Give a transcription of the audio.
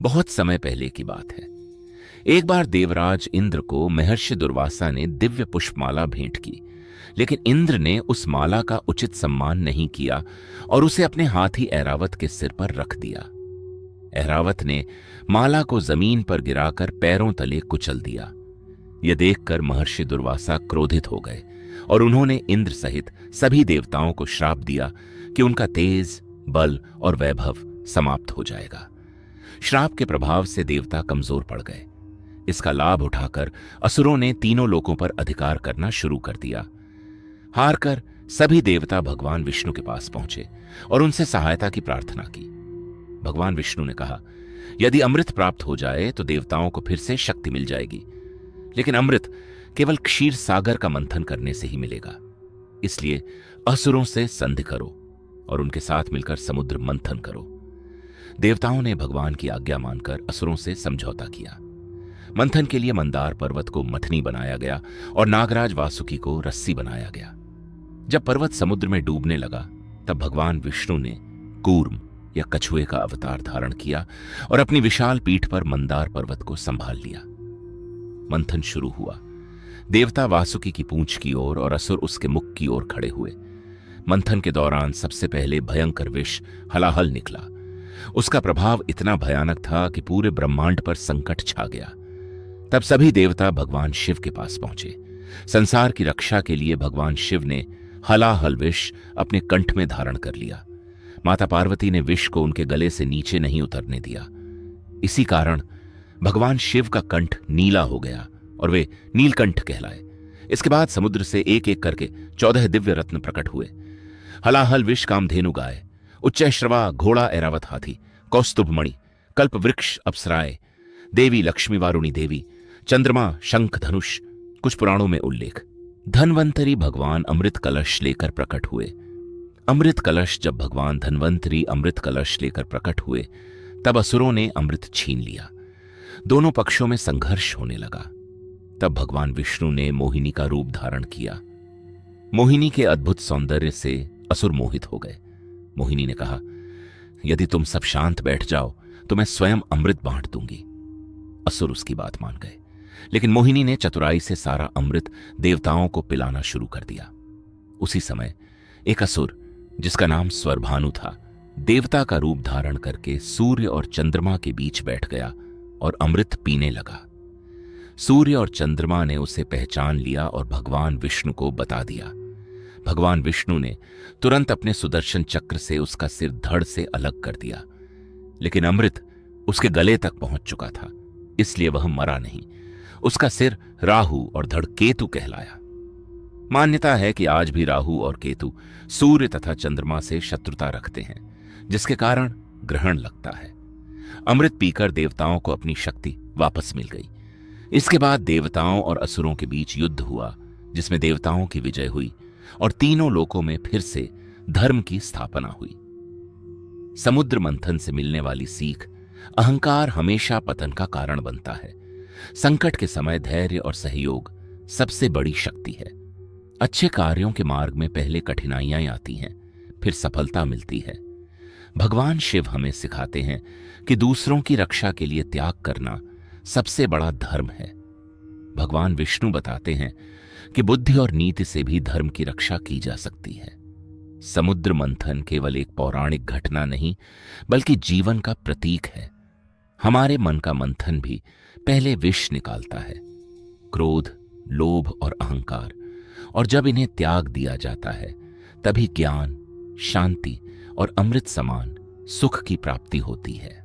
बहुत समय पहले की बात है। एक बार देवराज इंद्र को महर्षि दुर्वासा ने दिव्य पुष्पमाला भेंट की, लेकिन इंद्र ने उस माला का उचित सम्मान नहीं किया और उसे अपने हाथी ऐरावत के सिर पर रख दिया। ऐरावत ने माला को जमीन पर गिराकर पैरों तले कुचल दिया। यह देखकर महर्षि दुर्वासा क्रोधित हो गए और उन्होंने इंद्र सहित सभी देवताओं को श्राप दिया कि उनका तेज, बल और वैभव समाप्त हो जाएगा। श्राप के प्रभाव से देवता कमजोर पड़ गए। इसका लाभ उठाकर असुरों ने तीनों लोकों पर अधिकार करना शुरू कर दिया। हारकर सभी देवता भगवान विष्णु के पास पहुंचे और उनसे सहायता की प्रार्थना की। भगवान विष्णु ने कहा, यदि अमृत प्राप्त हो जाए तो देवताओं को फिर से शक्ति मिल जाएगी, लेकिन अमृत केवल क्षीर सागर का मंथन करने से ही मिलेगा। इसलिए असुरों से संधि करो और उनके साथ मिलकर समुद्र मंथन करो। देवताओं ने भगवान की आज्ञा मानकर असुरों से समझौता किया। मंथन के लिए मंदार पर्वत को मथनी बनाया गया और नागराज वासुकी को रस्सी बनाया गया। जब पर्वत समुद्र में डूबने लगा तब भगवान विष्णु ने कूर्म या कछुए का अवतार धारण किया और अपनी विशाल पीठ पर मंदार पर्वत को संभाल लिया। मंथन शुरू हुआ। देवता वासुकी की पूंछ की ओर और असुर उसके मुख की ओर खड़े हुए। मंथन के दौरान सबसे पहले भयंकर विष हलाहल निकला। उसका प्रभाव इतना भयानक था कि पूरे ब्रह्मांड पर संकट छा गया। तब सभी देवता भगवान शिव के पास पहुंचे। संसार की रक्षा के लिए भगवान शिव ने हलाहल विष अपने कंठ में धारण कर लिया। माता पार्वती ने विष को उनके गले से नीचे नहीं उतरने दिया। इसी कारण भगवान शिव का कंठ नीला हो गया और वे नीलकंठ कहलाए। इसके बाद समुद्र से एक एक करके 14 दिव्य रत्न प्रकट हुए। हलाहल विष कामधेनु गाय, उच्चैश्रवा घोड़ा ऐरावत हाथी, कौस्तुभ मणि, कल्प वृक्ष अप्सराएं, देवी लक्ष्मी वारुणी देवी, चंद्रमा शंख धनुष, कुछ पुराणों में उल्लेख। धन्वंतरी भगवान अमृत कलश लेकर प्रकट हुए। अमृत कलश जब भगवान धन्वंतरी अमृत कलश लेकर प्रकट हुए तब असुरों ने अमृत छीन लिया। दोनों पक्षों में संघर्ष होने लगा। तब भगवान विष्णु ने मोहिनी का रूप धारण किया। मोहिनी के अद्भुत सौंदर्य से असुर मोहित हो गए। मोहिनी ने कहा, यदि तुम सब शांत बैठ जाओ तो मैं स्वयं अमृत बांट दूंगी। असुर उसकी बात मान गए, लेकिन मोहिनी ने चतुराई से सारा अमृत देवताओं को पिलाना शुरू कर दिया। उसी समय एक असुर जिसका नाम स्वरभानु था, देवता का रूप धारण करके सूर्य और चंद्रमा के बीच बैठ गया और अमृत पीने लगा। सूर्य और चंद्रमा ने उसे पहचान लिया और भगवान विष्णु को बता दिया। भगवान विष्णु ने तुरंत अपने सुदर्शन चक्र से उसका सिर धड़ से अलग कर दिया, लेकिन अमृत उसके गले तक पहुंच चुका था, इसलिए वह मरा नहीं। उसका सिर राहु और धड़ केतु कहलाया। मान्यता है कि आज भी राहु और केतु सूर्य तथा चंद्रमा से शत्रुता रखते हैं, जिसके कारण ग्रहण लगता है। अमृत पीकर देवताओं को अपनी शक्ति वापस मिल गई। इसके बाद देवताओं और असुरों के बीच युद्ध हुआ, जिसमें देवताओं की विजय हुई और तीनों लोकों में फिर से धर्म की स्थापना हुई। समुद्र मंथन से मिलने वाली सीख, अहंकार हमेशा पतन का कारण बनता है। संकट के समय धैर्य और सहयोग सबसे बड़ी शक्ति है। अच्छे कार्यों के मार्ग में पहले कठिनाइयां आती हैं, फिर सफलता मिलती है। भगवान शिव हमें सिखाते हैं कि दूसरों की रक्षा के लिए त्याग करना सबसे बड़ा धर्म है। भगवान विष्णु बताते हैं कि बुद्धि और नीति से भी धर्म की रक्षा की जा सकती है। समुद्र मंथन केवल एक पौराणिक घटना नहीं, बल्कि जीवन का प्रतीक है। हमारे मन का मंथन भी पहले विष निकालता है, क्रोध, लोभ और अहंकार, और जब इन्हें त्याग दिया जाता है तभी ज्ञान, शांति और अमृत समान सुख की प्राप्ति होती है।